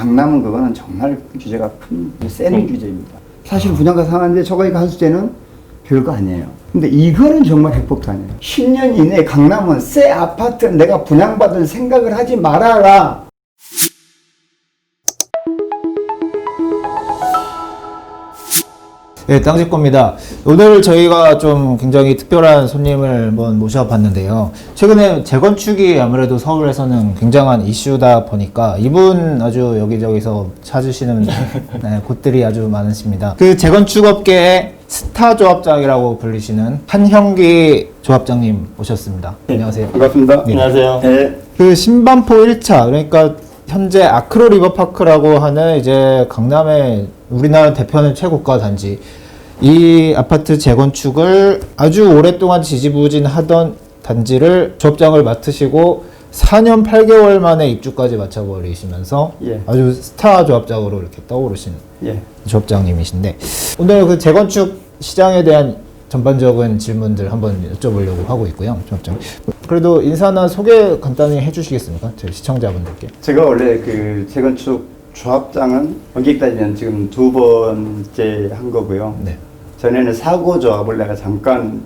강남은 그거는 정말 규제가 센 규제입니다. 사실 분양가 상한데 저거에 갔을 때는 별거 아니에요. 근데 이거는 정말 핵폭탄이에요. 10년 이내에 강남은 새 아파트 내가 분양받을 생각을 하지 말아라. 네, 땅집고입니다. 오늘 저희가 좀 굉장히 특별한 손님을 한번 모셔봤는데요. 최근에 재건축이 아무래도 서울에서는 굉장한 이슈다 보니까 이분 아주 여기저기서 찾으시는 네, 곳들이 아주 많으십니다. 그 재건축업계의 스타 조합장이라고 불리시는 한형기 조합장님 오셨습니다. 안녕하세요. 반갑습니다. 네. 안녕하세요. 네. 그 신반포 1차, 그러니까 현재 아크로 리버파크라고 하는 이제 강남의 우리나라 대표하는 최고가 단지, 이 아파트 재건축을 아주 오랫동안 지지부진하던 단지를 조합장을 맡으시고 4년 8개월 만에 입주까지 마쳐버리시면서 예. 아주 스타 조합장으로 이렇게 떠오르신 예. 조합장님이신데, 오늘 그 재건축 시장에 대한 전반적인 질문들 한번 여쭤보려고 하고 있고요. 조합장, 그래도 인사나 소개 간단히 해주시겠습니까? 저희 시청자분들께. 제가 원래 그 재건축 조합장은 엄격히 따지면 지금 두 번째 한 거고요. 네. 전에는 사고 조합을 내가 잠깐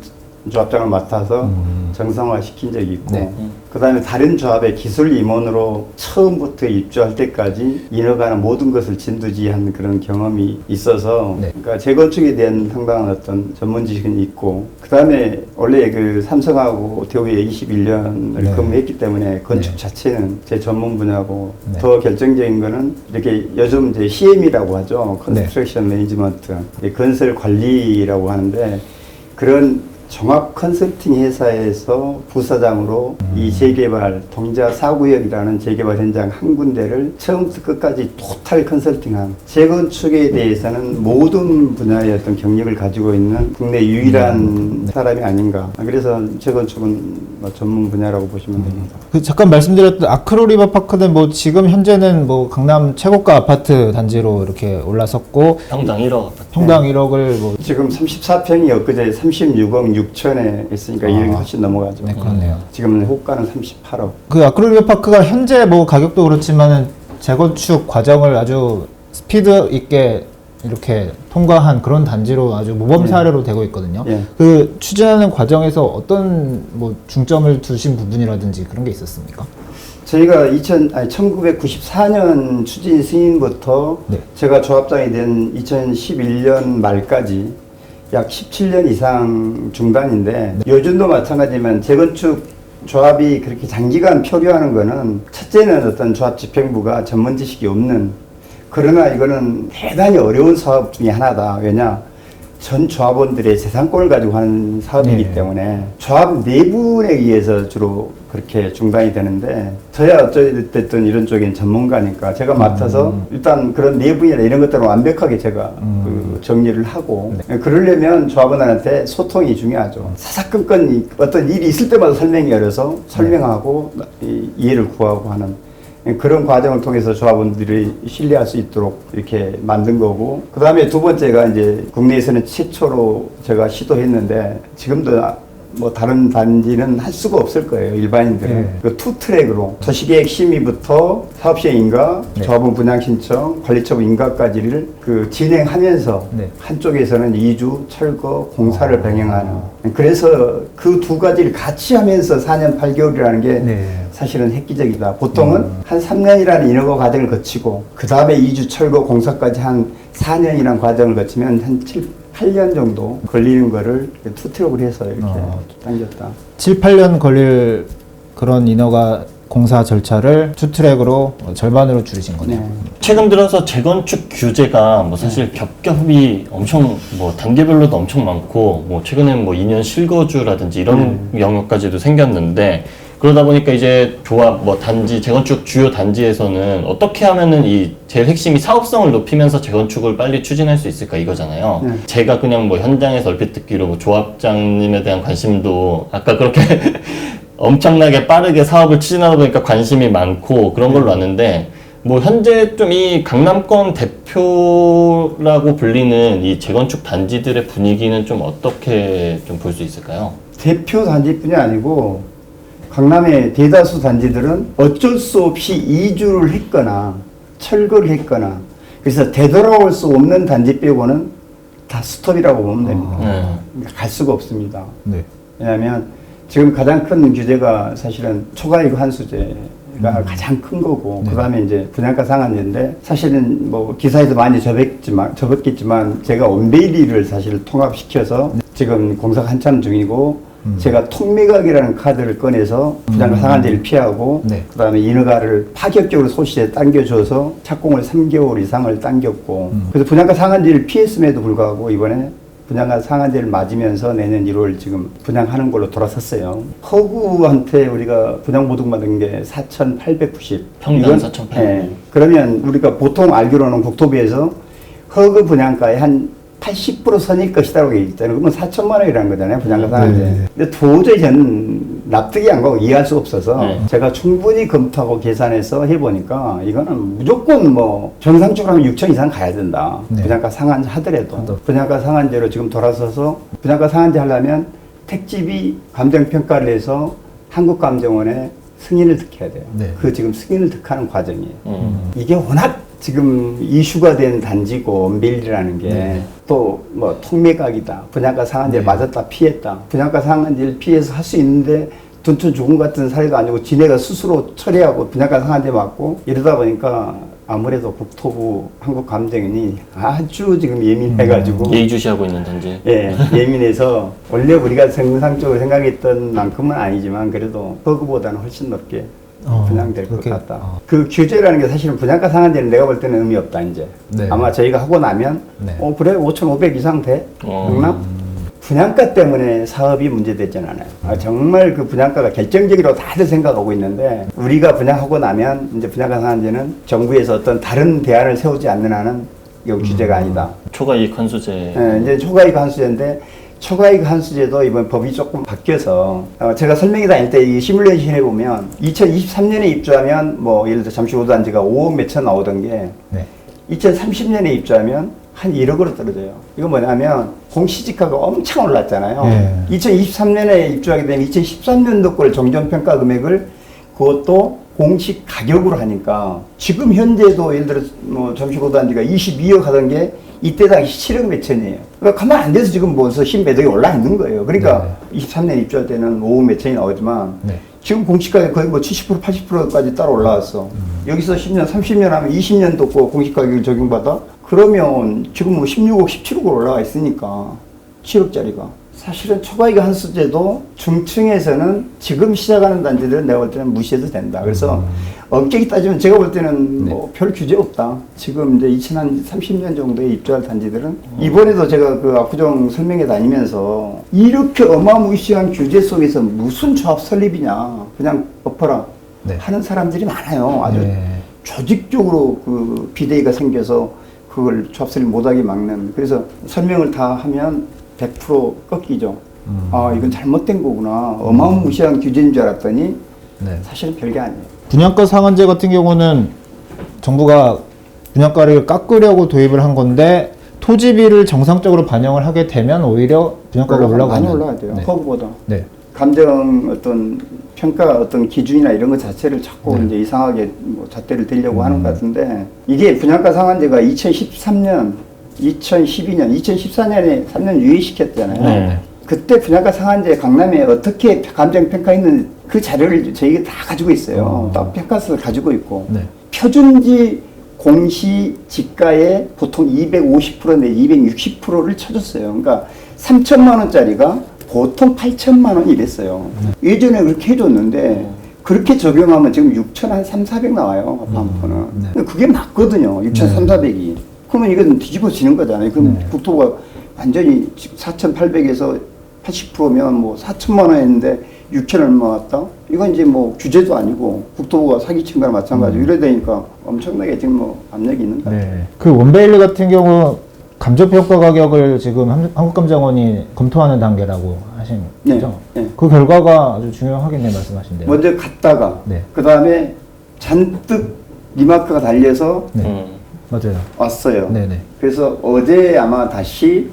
조합장을 맡아서 정상화 시킨 적이 있고, 네. 그 다음에 다른 조합의 기술 임원으로 처음부터 입주할 때까지 인허가는 모든 것을 진두지휘한 그런 경험이 있어서, 네. 그러니까 재건축에 대한 상당한 어떤 전문 지식은 있고, 그 다음에 원래 그 삼성하고 대우에 21년을 네. 근무했기 때문에 건축 네. 자체는 제 전문 분야고, 네. 더 결정적인 거는 이렇게 요즘 이제 CM이라고 하죠. 컨스트럭션 매니지먼트, 건설 관리라고 하는데, 그런 종합 컨설팅 회사에서 부사장으로 이 재개발 동자 4구역이라는 재개발 현장 한 군데를 처음부터 끝까지 토탈 컨설팅한, 재건축에 대해서는 모든 분야의 어떤 경력을 가지고 있는 국내 유일한 사람이 아닌가. 그래서 재건축은 뭐 전문 분야라고 보시면 됩니다. 그 잠깐 말씀드렸던 아크로 리버파크는 뭐 지금 현재는 뭐 강남 최고가 아파트 단지로 이렇게 올라섰고, 평당 1억 아파트. 평당 1억을 뭐 지금 34평이 엊그제 36억 6천에 있으니까 1억이 훨씬 넘어가죠. 네, 그렇네요. 지금은 호가는 38억. 그 아크로 리버파크가 현재 뭐 가격도 그렇지만은 재건축 과정을 아주 스피드 있게 이렇게 통과한 그런 단지로 아주 모범 사례로 되고 있거든요. 예. 그 추진하는 과정에서 어떤 뭐 중점을 두신 부분이라든지 그런 게 있었습니까? 저희가 1994년 추진 승인부터 네. 제가 조합장이 된 2011년 말까지 약 17년 이상 중단인데, 요즘도 마찬가지지만 재건축 조합이 그렇게 장기간 표류하는 거는 첫째는 어떤 조합 집행부가 전문 지식이 없는, 그러나 이거는 대단히 어려운 사업 중에 하나다. 왜냐? 전 조합원들의 재산권을 가지고 하는 사업이기 네. 때문에 조합 내분에 의해서 주로 그렇게 중단이 되는데, 저야 어쨌든 이런 쪽엔 전문가니까 제가 맡아서 일단 그런 내분이나 이런 것들은 완벽하게 제가 그 정리를 하고, 그러려면 조합원한테 소통이 중요하죠. 사사건건 어떤 일이 있을 때마다 설명이 어려서 설명하고 이해를 구하고 하는 그런 과정을 통해서 조합원들이 신뢰할 수 있도록 이렇게 만든 거고, 그 다음에 두 번째가 이제 국내에서는 최초로 제가 시도했는데, 지금도 뭐 다른 단지는 할 수가 없을 거예요, 일반인들은. 네. 그 투 트랙으로 도시계획 심의부터 사업시행 인가, 네. 조합원 분양 신청, 관리처분 인가까지를 그 진행하면서 네. 한쪽에서는 이주, 철거, 공사를 병행하는. 그래서 그 두 가지를 같이 하면서 4년 8개월이라는 게 네. 사실은 획기적이다. 보통은 한 3년이라는 인허가 과정을 거치고 그 다음에 이주, 철거, 공사까지 한 4년이라는 과정을 거치면 한 8년 정도 걸리는 거를 투트랙으로 해서 이렇게 당겼다. 7, 8년 걸릴 그런 인허가 공사 절차를 투트랙으로 절반으로 줄이신 거네요. 네. 최근 들어서 재건축 규제가 뭐 사실 겹겹이 엄청 뭐 단계별로도 엄청 많고, 뭐 최근에는 뭐 2년 실거주라든지 이런 영역까지도 생겼는데, 그러다 보니까 이제 조합 뭐 단지 재건축 주요 단지에서는 어떻게 하면은 이 제일 핵심이 사업성을 높이면서 재건축을 빨리 추진할 수 있을까 이거잖아요. 제가 그냥 뭐 현장에서 얼핏 듣기로 뭐 조합장님에 대한 관심도 아까 그렇게 엄청나게 빠르게 사업을 추진하다 보니까 관심이 많고 그런 걸로 아는데, 뭐 현재 좀 이 강남권 대표라고 불리는 이 재건축 단지들의 분위기는 좀 어떻게 좀 볼 수 있을까요? 대표 단지뿐이 아니고 강남의 대다수 단지들은 어쩔 수 없이 이주를 했거나 철거를 했거나 그래서 되돌아올 수 없는 단지 빼고는 다 스톱이라고 보면 됩니다. 그러니까 갈 수가 없습니다. 네. 왜냐하면 지금 가장 큰 규제가 사실은 초과이익 환수제가 가장 큰 거고 네. 그다음에 이제 분양가 상한제인데 사실은 뭐 기사에도 많이 접했겠지만 제가 원베일리를 사실 통합시켜서 지금 공사가 한참 중이고 제가 통매각이라는 카드를 꺼내서 분양가 상한제를 피하고 네. 그다음에 인허가를 파격적으로 소시에 당겨줘서 착공을 3개월 이상을 당겼고 그래서 분양가 상한제를 피했음에도 불구하고 이번에 분양가 상한제를 맞으면서 내년 1월 지금 분양하는 걸로 돌아섰어요. 허구한테 우리가 분양보증 받은 게 4,890. 평당 4,800. 예. 그러면 우리가 보통 알기로는 국토부에서 허구 분양가의 한 80% 선일 것이라고 얘기했잖아요. 그러면 4천만 원이라는 거잖아요. 분양가 상한제. 네. 근데 도저히 저는 납득이 안 가고 이해할 수 없어서 네. 제가 충분히 검토하고 계산해서 해보니까 이거는 무조건 뭐 정상적으로 하면 6천 이상 가야 된다. 네. 분양가 상한제 하더라도. 분양가 상한제로 지금 돌아서서 분양가 상한제 하려면 택지비 감정평가를 해서 한국감정원에 승인을 득해야 돼요. 네. 그 지금 승인을 득하는 과정이에요. 이게 워낙 지금 이슈가 된 단지고 밀이라는 게 또 뭐 통매각이다. 분양가 상한제를 맞았다 피했다. 분양가 상한제를 피해서 할 수 있는데 둔촌 죽음 같은 사례가 아니고 지네가 스스로 처리하고 분양가 상한제 맞고 이러다 보니까 아무래도 국토부 한국감정원이 아주 지금 예민해가지고 예의주시하고 있는 단지. 예, 예민해서 원래 우리가 정상적으로 생각했던 만큼은 아니지만 그래도 허그보다는 훨씬 높게 분양될 것 그렇게, 같다. 그 규제라는 게 사실은 분양가 상한제는 내가 볼 때는 의미 없다 이제. 네. 아마 저희가 하고 나면 네. 그래 5,500 이상 돼? 용납? 분양가 때문에 사업이 문제되진 않아요. 정말 그 분양가가 결정적이라고 다들 생각하고 있는데 우리가 분양하고 나면 이제 분양가 상한제는 정부에서 어떤 다른 대안을 세우지 않는 한은 이건 규제가 아니다. 초과이익 환수제. 예, 이제 초과이익 환수제인데 초과이익 환수제도 이번 법이 조금 바뀌어서 제가 설명회 다닐 때 이 시뮬레이션 해보면 2023년에 입주하면 뭐 예를 들어 잠실 5도 단지가 5억 몇천 나오던 게 네. 2030년에 입주하면 한 1억으로 떨어져요. 이거 뭐냐면 공시지가가 엄청 올랐잖아요. 네. 2023년에 입주하게 되면 2013년도 걸 정전평가 금액을 그것도 공시 가격으로 하니까 지금 현재도 예를 들어 뭐 잠실 5도 단지가 22억 하던 게 이때 당시 7억 몇천이에요. 그러니까 가만 안 돼서 지금 벌써 10매덕이 올라 있는 거예요. 그러니까 23년 입주할 때는 5억 몇천이 나오지만 네. 지금 공시가격 거의 뭐 70% 80%까지 따라 올라왔어. 여기서 10년 30년 하면 20년도 거 공시가격을 적용받아? 그러면 지금 뭐 16억 17억으로 올라가 있으니까 7억짜리가 사실은 초과이익 환수제도 중층에서는 지금 시작하는 단지들은 내가 볼 때는 무시해도 된다. 그래서 엄격히 따지면 제가 볼 때는 뭐 별 규제 없다. 지금 이제 2030년 정도에 입주할 단지들은 이번에도 제가 그 압구정 설명회 다니면서 이렇게 어마무시한 규제 속에서 무슨 조합 설립이냐. 그냥 엎어라. 네. 하는 사람들이 많아요. 아주 네. 조직적으로 그 비대위가 생겨서 그걸 조합 설립 못하게 막는. 그래서 설명을 다 하면 100% 꺾이죠. 아, 이건 잘못된 거구나. 어마무시한 규제인 줄 알았더니 네. 사실은 별게 아니에요. 분양가 상한제 같은 경우는 정부가 분양가를 깎으려고 도입을 한 건데 토지비를 정상적으로 반영을 하게 되면 오히려 분양가가 올라가는. 많이 올라가야 돼요. 네. 허브보다. 네. 감정 어떤 평가 어떤 기준이나 이런 것 자체를 자꾸 이제 이상하게 뭐 잣대를 들려고 하는 것 같은데 이게 분양가 상한제가 2013년, 2012년, 2014년에 3년 유예시켰잖아요. 네. 그때 분양가 상한제 강남에 어떻게 감정 평가했는 그 자료를 저희가 다 가지고 있어요. 딱 평가서를 가지고 있고 네. 표준지 공시 지가의 보통 250% 내 260%를 쳐줬어요. 그러니까 3천만 원짜리가 보통 8천만 원이 이랬어요. 예전에 그렇게 해줬는데 그렇게 적용하면 지금 6천 한 3, 400 나와요. 반포는. 네. 그게 맞거든요. 6천 3, 400이. 그러면 이건 뒤집어지는 거잖아요. 그럼 국토부가 완전히 4,800에서 80%면 뭐 4천만 원 했는데 6천 얼마 왔다? 이건 이제 뭐 규제도 아니고 국토부가 사기친 거랑 마찬가지고 이래 되니까 엄청나게 지금 뭐 압력이 있는 거예요. 네. 그 원베일리 같은 경우 감정평가 가격을 지금 한국감정원이 검토하는 단계라고 하신 네. 거죠? 네. 그 결과가 아주 중요하겠네 말씀하신대요. 먼저 갔다가 네. 그 다음에 잔뜩 리마크가 달려서 네. 맞아요. 왔어요. 네네. 그래서 어제 아마 다시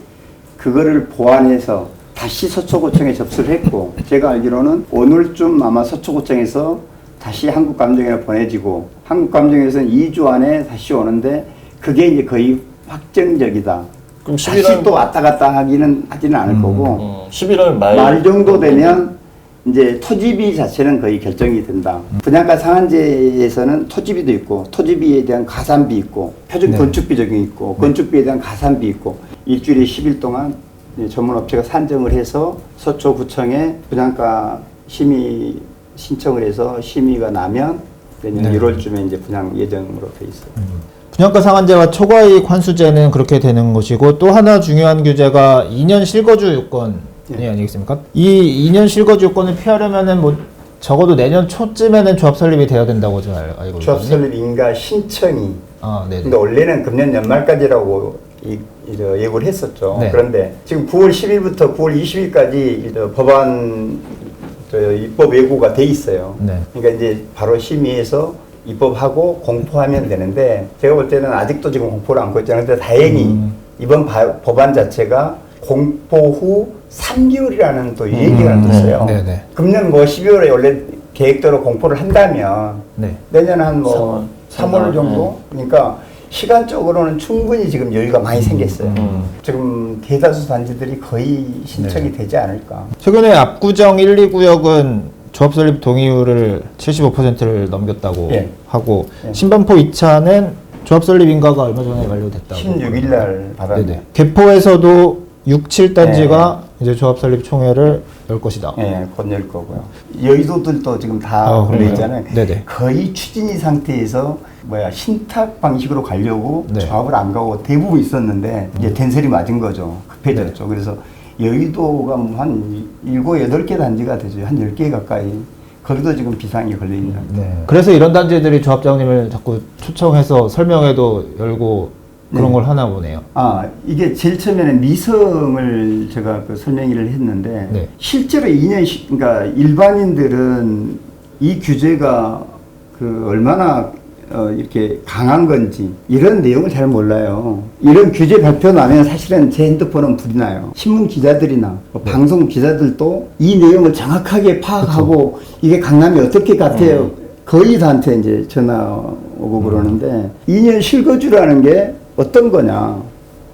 그거를 보완해서 다시 서초구청에 접수를 했고 제가 알기로는 오늘쯤 아마 서초구청에서 다시 한국감정원에 보내지고 한국감정원에서는 2주 안에 다시 오는데 그게 이제 거의 확정적이다. 그럼 다시 11월 또 왔다 갔다 하지는 않을 거고 11월 말 정도 되면 이제 토지비 자체는 거의 결정이 된다. 분양가 상한제에서는 토지비도 있고 토지비에 대한 가산비 있고 표준 네. 건축비 적용이 있고 건축비에 대한 가산비 있고 일주일에 10일 동안 전문업체가 산정을 해서 서초구청에 분양가 심의 신청을 해서 심의가 나면 내년 네. 1월쯤에 이제 분양 예정으로 돼 있어요. 분양가 상한제와 초과이익 환수제는 그렇게 되는 것이고 또 하나 중요한 규제가 2년 실거주 요건이 아니겠습니까? 이 2년 실거주 요건을 피하려면은 뭐 적어도 내년 초쯤에는 조합 설립이 돼야 된다고 저는 알고 있거든요. 조합 설립 인가 신청이 네네. 근데 원래는 금년 연말까지라고 예고를 했었죠. 네. 그런데 지금 9월 10일부터 9월 20일까지 법안 입법 예고가 돼 있어요. 네. 그러니까 이제 바로 심의해서 입법하고 공포하면 되는데 제가 볼 때는 아직도 지금 공포를 안고 있잖아요. 근데 다행히 이번 법안 자체가 공포 후 3개월이라는 또 얘기가 있어요. 네네. 금년 뭐 12월에 원래 계획대로 공포를 한다면 네. 내년 한 뭐 3월 정도? 그러니까 시간적으로는 충분히 지금 여유가 많이 생겼어요. 지금 대다수 단지들이 거의 신청이 되지 않을까. 최근에 압구정 1, 2구역은 조합 설립 동의율을 75%를 넘겼다고 예. 하고 예. 신반포 2차는 조합 설립 인가가 얼마 전에 완료됐다고. 16일 날 받았네. 네네. 개포에서도 6, 7단지가 이제 조합 설립 총회를 열 것이다. 예, 곧 열 거고요. 여의도들도 지금 다 그래요? 걸려 있잖아요. 네네. 거의 추진이 상태에서 신탁 방식으로 가려고 네. 조합을 안 가고 대부분 있었는데 이제 된설이 맞은 거죠. 급해졌죠. 네. 그래서 여의도가 한 7, 8개 단지가 되죠. 한 10개 가까이. 거기도 지금 비상이 걸려 있는 상태. 네. 그래서 이런 단지들이 조합장님을 자꾸 초청해서 설명회도 열고 그런 걸 하나 보네요. 이게 제일 처음에는 미성을 제가 설명을 했는데 네. 실제로 2년, 그러니까 일반인들은 이 규제가 얼마나 이렇게 강한 건지 이런 내용을 잘 몰라요. 이런 규제 발표 나면 사실은 제 핸드폰은 불이 나요. 신문 기자들이나 방송 기자들도 이 내용을 정확하게 파악하고 이게 강남이 어떻게 같아요. 거의 다한테 이제 전화 오고 그러는데 2년 실거주라는 게 어떤 거냐.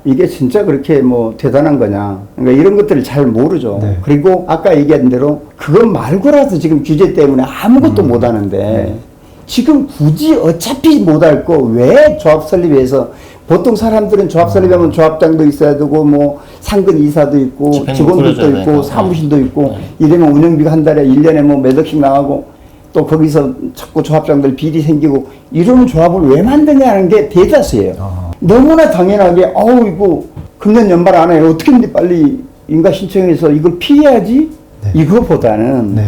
이게 진짜 그렇게 뭐 대단한 거냐. 그러니까 이런 것들을 잘 모르죠. 네. 그리고 아까 얘기한 대로 그것 말고라도 지금 규제 때문에 아무것도 못 하는데 지금 굳이 어차피 못할 거 왜 조합 설립해서 보통 사람들은 조합 설립하면 조합장도 있어야 되고 뭐 상근 이사도 있고 집행부 직원들도 꾸려줘야 있고 되고. 사무실도 있고 네. 이러면 운영비가 한 달에 1년에 뭐 몇 억씩 나가고 또 거기서 자꾸 조합장들 비리 생기고 이런 조합을 왜 만드냐는 게 대다수예요. 너무나 당연하게 이거 금년 연말 안에 어떻게 했는데 빨리 인가 신청해서 이걸 피해야지 이거보다는 네.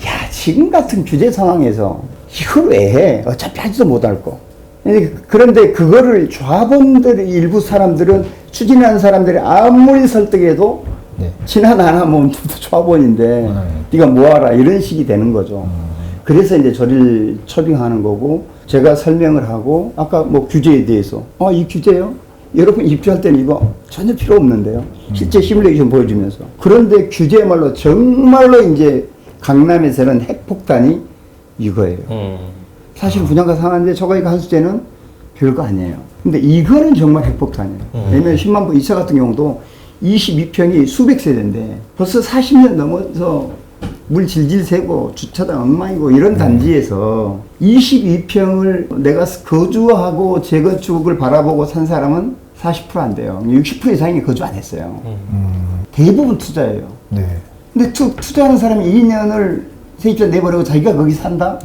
야 지금 같은 규제 상황에서 이걸 왜 해? 어차피 하지도 못할 거. 그런데 그거를 조합원들 일부 사람들은 추진하는 사람들이 아무리 설득해도 네. 지난 안 하면 조합원인데 네가 뭐하라 이런 식이 되는 거죠. 그래서 이제 저를 초빙하는 거고 제가 설명을 하고 아까 뭐 규제에 대해서 이 규제요? 여러분 입주할 때는 이거 전혀 필요 없는데요. 실제 시뮬레이션 보여주면서 그런데 규제야말로 정말로 이제 강남에서는 핵폭탄이 이거예요. 사실 분양가 상한제 초과이익 환수제는 별거 아니에요. 근데 이거는 정말 핵폭탄이에요. 왜냐면 10만 부 2차 같은 경우도 22평이 수백 세대인데 벌써 40년 넘어서 물 질질 새고 주차장 엉망이고 이런 단지에서 22평을 내가 거주하고 재건축을 바라보고 산 사람은 40% 안 돼요. 60% 이상이 거주 안 했어요. 대부분 투자예요. 네. 근데 투자하는 사람이 2년을 세입자 내버리고 자기가 거기 산다?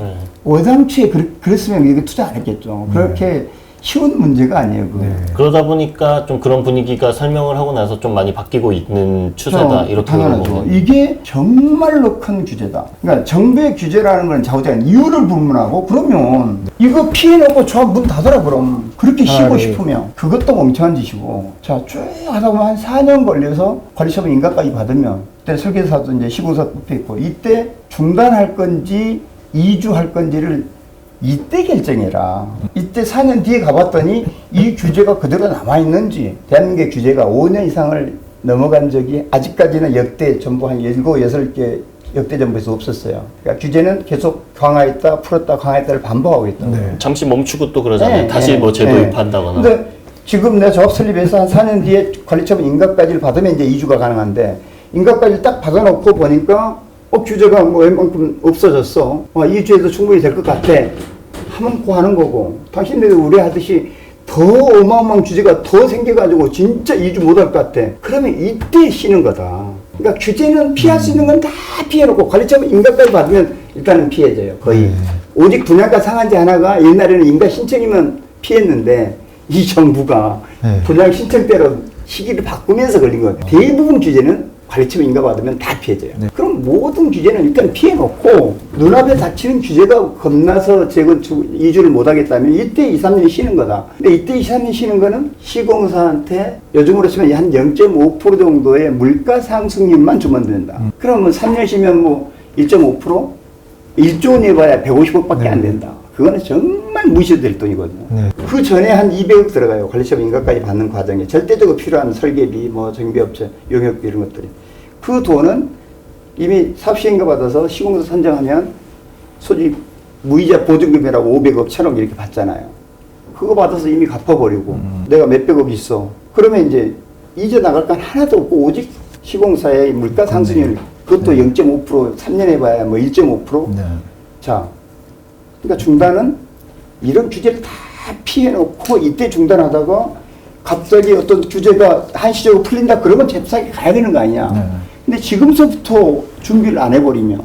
오당초에 그랬으면 이게 투자 안 했겠죠. 그렇게 쉬운 문제가 아니에요. 그거. 그러다 보니까 좀 그런 분위기가 설명을 하고 나서 좀 많이 바뀌고 있는 추세다 이렇게 당연하죠. 보면 이게 정말로 큰 규제다. 그러니까 정부의 규제라는 건 자우자간 이유를 불문하고 그러면 이거 피해놓고 조합 문 닫아라 그럼 그렇게 쉬고 싶으면 그것도 멍청한 짓이고 자 쭉 하다 보면 한 4년 걸려서 관리처분 인가까지 받으면 그때 설계사도 이제 시공사 뽑혀 있고 이때 중단할 건지 이주할 건지를 이때 결정해라. 이때 4년 뒤에 가봤더니 이 규제가 그대로 남아있는지 대한민국의 규제가 5년 이상을 넘어간 적이 아직까지는 역대 전부 한 7, 6개 역대 정부에서 없었어요. 그러니까 규제는 계속 강화했다, 풀었다, 강화했다를 반복하고 있다고. 네. 잠시 멈추고 또 그러잖아요. 네, 다시 네, 뭐 네. 재도입한다거나. 근데 지금 내가 조합 설립해서 한 4년 뒤에 관리처분 인가까지를 받으면 이제 이주가 가능한데 인가까지를 딱 받아놓고 보니까 규제가 뭐 웬만큼 없어졌어. 이주해도 충분히 될 것 같아. 하면 고 하는 거고. 당신들이 우려하듯이 더 어마어마한 규제가 더 생겨가지고 진짜 이주 못할 것 같아. 그러면 이때 쉬는 거다. 그러니까 규제는 피할 수 있는 건 다 피해놓고 관리처분 인가까지 받으면 일단은 피해져요. 거의. 오직 분양가 상한제 하나가 옛날에는 인가 신청이면 피했는데 이 정부가 분양 신청대로 시기를 바꾸면서 걸린 거예요. 대부분 규제는 관리처분 인가 받으면 다 피해져요. 그럼 모든 규제는 일단 피해놓고 눈앞에 닥치는 규제가 겁나서 재건축 이주를 못하겠다면 이때 2, 3년 쉬는 거다. 근데 이때 2, 3년 쉬는 거는 시공사한테 요즘으로 치면 한 0.5% 정도의 물가 상승률만 주면 된다. 그러면 3년 쉬면 뭐 1.5%? 1조 원 해봐야 150억밖에 안 된다. 그거는 정말 무시될 돈이거든요. 그 전에 한 200억 들어가요. 관리처분 인가까지 받는 과정에 절대적으로 필요한 설계비, 뭐 정비업체, 용역비 이런 것들이. 그 돈은 이미 사업시행가 받아서 시공사 선정하면 소집 무이자 보증금이라고 500억, 1000억 이렇게 받잖아요. 그거 받아서 이미 갚아버리고 내가 몇백억 있어. 그러면 이제 나갈 건 하나도 없고 오직 시공사의 물가 상승률 그것도 0.5% 3년 해봐야 뭐 1.5%. 자, 그러니까 중단은 이런 규제를 다 피해놓고 이때 중단하다가 갑자기 어떤 규제가 한시적으로 풀린다 그러면 잽싸게 가야 되는 거 아니냐. 근데 지금서부터 준비를 안 해버리면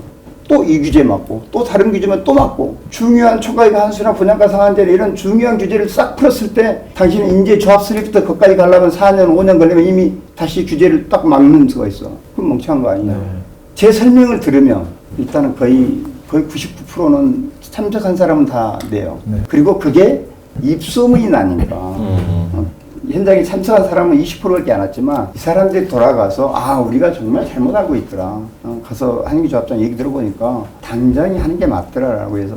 또 이 규제 맞고 또 다른 규제만 또 맞고 중요한 초과이익 환수나 분양가 상한제 이런 중요한 규제를 싹 풀었을 때 당신은 이제 조합 설립부터 거기까지 가려면 4년 5년 걸리면 이미 다시 규제를 딱 막는 수가 있어. 그럼 멍청한 거 아니냐. 제 설명을 들으면 일단은 거의 99%는 참석한 사람은 다 내요. 그리고 그게 입소문이 나니까 현장에 참석한 사람은 20%밖에 안 왔지만 이 사람들이 돌아가서 우리가 정말 잘못 알고 있더라. 가서 한기조합장 얘기 들어보니까 당장이 하는 게 맞더라라고 해서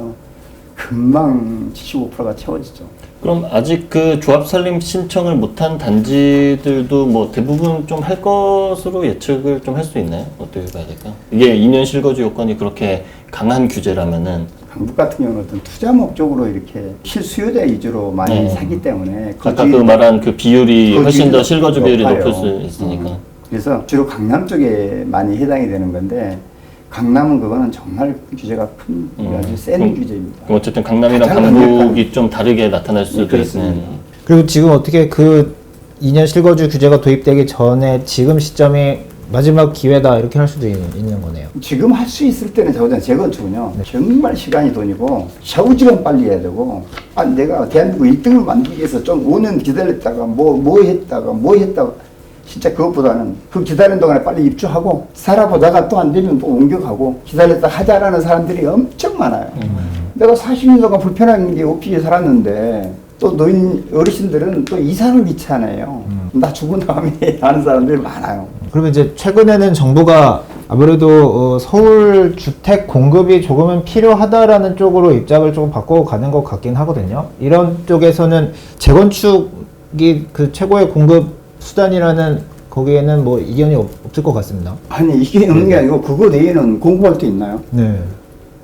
금방 75%가 채워지죠. 그럼 아직 그 조합 설립 신청을 못한 단지들도 뭐 대부분 좀 할 것으로 예측을 좀 할 수 있나요? 어떻게 봐야 될까? 이게 2년 실거주 요건이 그렇게 강한 규제라면은 강북 같은 경우는 어떤 투자 목적으로 이렇게 실수요자 위주로 많이 사기 때문에 아까 그 말한 그 비율이 훨씬 더 실거주 비율이 높을 수 있으니까. 그래서 주로 강남 쪽에 많이 해당이 되는 건데 강남은 그거는 정말 규제가 큰 아주 센 규제입니다. 그럼 어쨌든 강남이랑 가장 강북이 좀 다르게 나타날 수도 그렇습니다. 있는. 그리고 지금 어떻게 그 2년 실거주 규제가 도입되기 전에 지금 시점이 마지막 기회다 이렇게 할 수도 있는 거네요. 지금 할 수 있을 때는 재건축은요 정말 시간이 돈이고 샤우지간 빨리 해야 되고 내가 대한민국 1등을 만들기 위해서 좀 5년 기다렸다가 뭐 했다가 진짜 그것보다는 그 기다리는 동안에 빨리 입주하고 살아보다가 또 안 되면 또 옮겨가고 기다렸다 하자라는 사람들이 엄청 많아요. 내가 40년 동안 불편한 게 없이 살았는데 또 노인 어르신들은 또 이상을 귀찮아요. 나 죽은 다음에 하는 사람들이 많아요. 그러면 이제 최근에는 정부가 아무래도 서울 주택 공급이 조금은 필요하다라는 쪽으로 입장을 조금 바꿔가는 것 같긴 하거든요. 이런 쪽에서는 재건축이 그 최고의 공급 수단이라는 거기에는 뭐 이견이 없을 것 같습니다. 아니 이게 없는 게 아니고 그거 외에는 공급할 게 있나요? 네.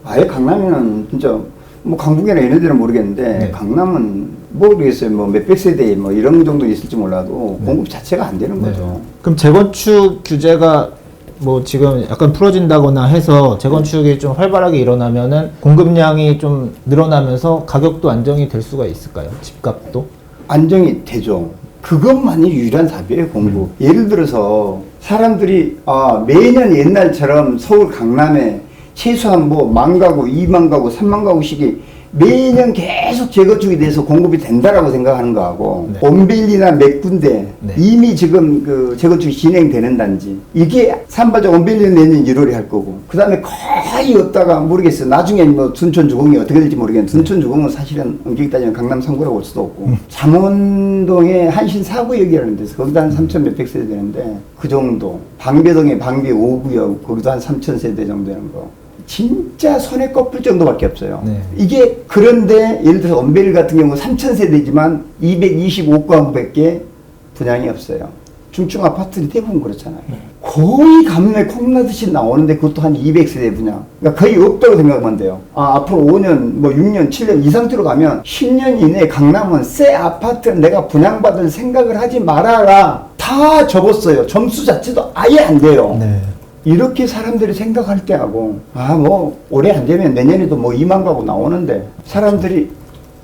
아예 강남에는 진짜 뭐 강북이나 이런 데는 모르겠는데 강남은 모르겠어요. 뭐 몇백 세대 뭐 이런 정도 있을지 몰라도 공급 자체가 안 되는 거죠. 그럼 재건축 규제가 뭐 지금 약간 풀어진다거나 해서 재건축이 좀 활발하게 일어나면은 공급량이 좀 늘어나면서 가격도 안정이 될 수가 있을까요? 집값도? 안정이 되죠. 그것만이 유일한 답이에요, 공급. 예를 들어서 사람들이 매년 옛날처럼 서울 강남에 최소한 뭐 10,000가구, 20,000가구, 30,000가구씩이 매년 계속 재건축이 돼서 공급이 된다라고 생각하는 거하고 온빌리나 몇 군데 이미 지금 그 재건축이 진행되는 단지 이게 산발적 온빌리는 내년 1월에 할 거고 그 다음에 거의 없다가 모르겠어요. 나중에 뭐 순천주공이 어떻게 될지 모르겠는데 순천주공은 사실은 엄격히 따지면 강남 3구라고 볼 수도 없고 잠원동에 한신 4구역이라는 데서 거기도 한 3,000 몇백 세대 되는데 그 정도 방배동에 방배 5구역 거기도 한 3,000 세대 정도 되는 거 진짜 손에 꼽을 정도밖에 없어요. 이게 그런데 예를 들어서 언베일 같은 경우 3,000세대지만 225가구밖에 분양이 없어요. 중증 아파트는 대부분 그렇잖아요. 거의 감에 콩나듯이 나오는데 그것도 한 200세대 분양. 그러니까 거의 없다고 생각하면 돼요. 앞으로 5년, 뭐 6년, 7년 이 상태로 가면 10년 이내에 강남은 새 아파트는 내가 분양받을 생각을 하지 말아라. 다 접었어요. 점수 자체도 아예 안 돼요. 네. 이렇게 사람들이 생각할 때하고 뭐 올해 안 되면 내년에도 뭐 2만 가구 나오는데 사람들이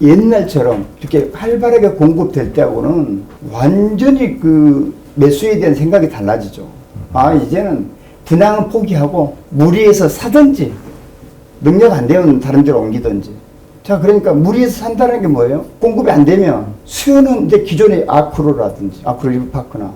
옛날처럼 이렇게 활발하게 공급될 때하고는 완전히 그 매수에 대한 생각이 달라지죠. 이제는 분양은 포기하고 무리해서 사든지 능력 안 되면 다른 데로 옮기든지. 자, 그러니까 무리해서 산다는 게 뭐예요? 공급이 안 되면 수요는 이제 기존의 아크로라든지 아크로 리브파크나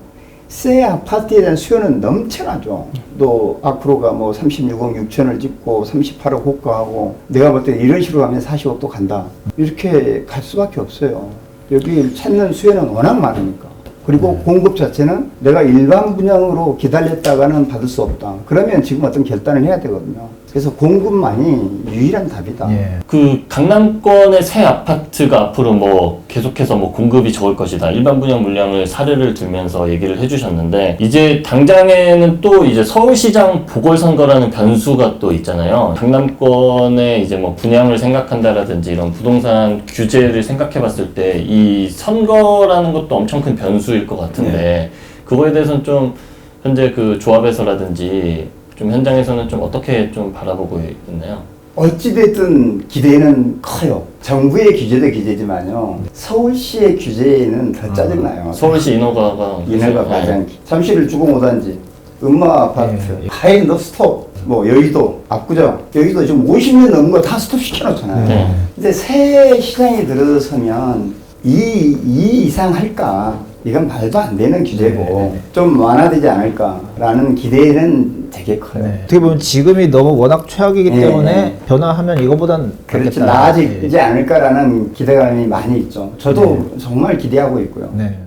새 아파트에 대한 수요는 넘쳐나죠. 또 아크로가 뭐 36억 6천을 찍고 38억 호가하고 내가 볼 때 이런 식으로 가면 40억도 간다. 이렇게 갈 수밖에 없어요. 여기 찾는 수요는 워낙 많으니까. 그리고 공급 자체는 내가 일반 분양으로 기다렸다가는 받을 수 없다. 그러면 지금 어떤 결단을 해야 되거든요. 그래서 공급만이 유일한 답이다. 예. 그 강남권의 새 아파트가 앞으로 뭐 계속해서 뭐 공급이 적을 것이다. 일반 분양 물량을 사례를 들면서 얘기를 해주셨는데 이제 당장에는 또 이제 서울시장 보궐선거라는 변수가 또 있잖아요. 강남권의 이제 뭐 분양을 생각한다라든지 이런 부동산 규제를 생각해봤을 때 이 선거라는 것도 엄청 큰 변수일 것 같은데 그거에 대해서는 좀 현재 그 조합에서라든지 좀 현장에서는 좀 어떻게 좀 바라보고 있나요? 어찌됐든 기대는 커요. 정부의 규제도 규제지만요. 서울시의 규제는 더 짜증나요. 서울시 인허가가 가장 잠시를 주고 못한지 음마 아파트, 하이엔드 스톱, 뭐 여의도, 압구정, 여기도 지금 50년 넘은 거 다 스톱 시켜놓잖아요. 근데 새 시장이 들어서면 이 이상 할까? 이건 말도 안 되는 규제고 좀 완화되지 않을까라는 기대는 되게 커요. 어떻게 보면 지금이 너무 워낙 최악이기 때문에 변화하면 이거보단 그렇지 낫겠다. 나아지지 않을까라는 기대감이 많이 있죠. 저도 정말 기대하고 있고요. 네.